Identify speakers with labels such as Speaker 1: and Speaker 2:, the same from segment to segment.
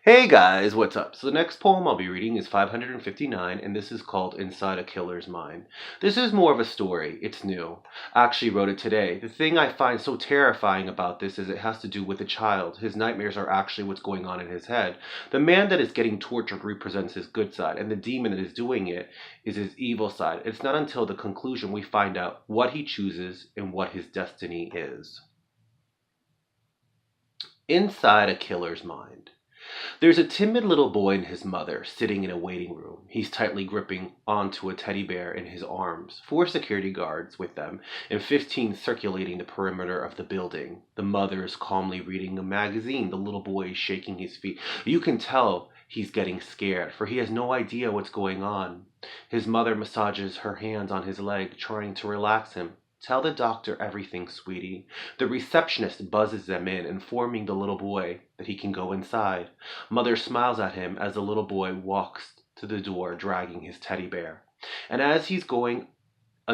Speaker 1: Hey guys, what's up? So the next poem I'll be reading is 559, and this is called Inside a Killer's Mind. This is more of a story. It's new. I actually wrote it today. The thing I find so terrifying about this is it has to do with a child. His nightmares are actually what's going on in his head. The man that is getting tortured represents his good side, and the demon that is doing it is his evil side. It's not until the conclusion we find out what he chooses and what his destiny is. Inside a Killer's Mind. There's a timid little boy and his mother sitting in a waiting room. He's tightly gripping onto a teddy bear in his arms, 4 security guards with them, and 15 circulating the perimeter of the building. The mother is calmly reading a magazine. The little boy is shaking his feet. You can tell he's getting scared, for he has no idea what's going on. His mother massages her hands on his leg, trying to relax him. Tell the doctor everything, sweetie. The receptionist buzzes them in, informing the little boy that he can go inside. Mother smiles at him as the little boy walks to the door, dragging his teddy bear. And as he's going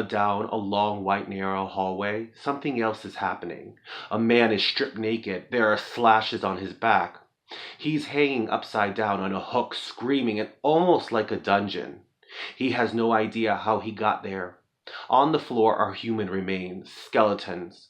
Speaker 1: down a long, white, narrow hallway, something else is happening. A man is stripped naked. There are slashes on his back. He's hanging upside down on a hook, screaming, and almost like a dungeon. He has no idea how he got there. On the floor are human remains, skeletons.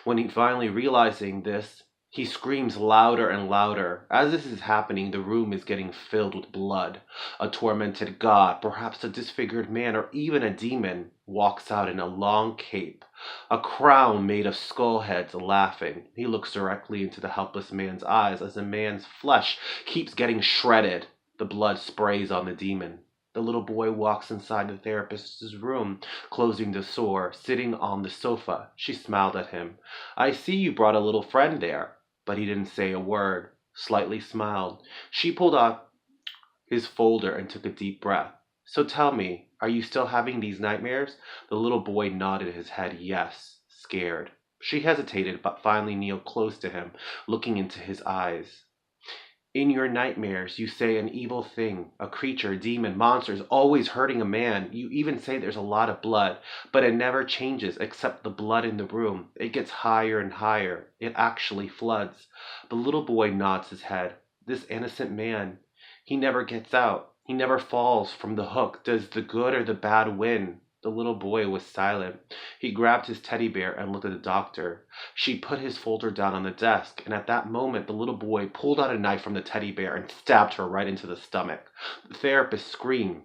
Speaker 1: When he finally realizing this, he screams louder and louder. As this is happening, the room is getting filled with blood. A tormented god, perhaps a disfigured man, or even a demon, walks out in a long cape, a crown made of skull heads, laughing. He looks directly into the helpless man's eyes as the man's flesh keeps getting shredded. The blood sprays on the demon. The little boy walks inside the therapist's room, closing the door, sitting on the sofa. She smiled at him. I see you brought a little friend there. But he didn't say a word, slightly smiled. She pulled out his folder and took a deep breath. So tell me, are you still having these nightmares? The little boy nodded his head yes, scared. She hesitated, but finally kneeled close to him, looking into his eyes. In your nightmares, you say an evil thing, a creature, demon, monster is always hurting a man. You even say there's a lot of blood, but it never changes except the blood in the room. It gets higher and higher. It actually floods. The little boy nods his head. This innocent man, he never gets out. He never falls from the hook. Does the good or the bad win? The little boy was silent. He grabbed his teddy bear and looked at the doctor. She put his folder down on the desk, and at that moment the little boy pulled out a knife from the teddy bear and stabbed her right into the stomach. The therapist screamed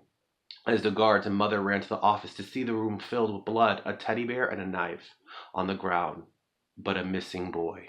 Speaker 1: as the guards and mother ran to the office to see the room filled with blood, a teddy bear and a knife on the ground, but a missing boy.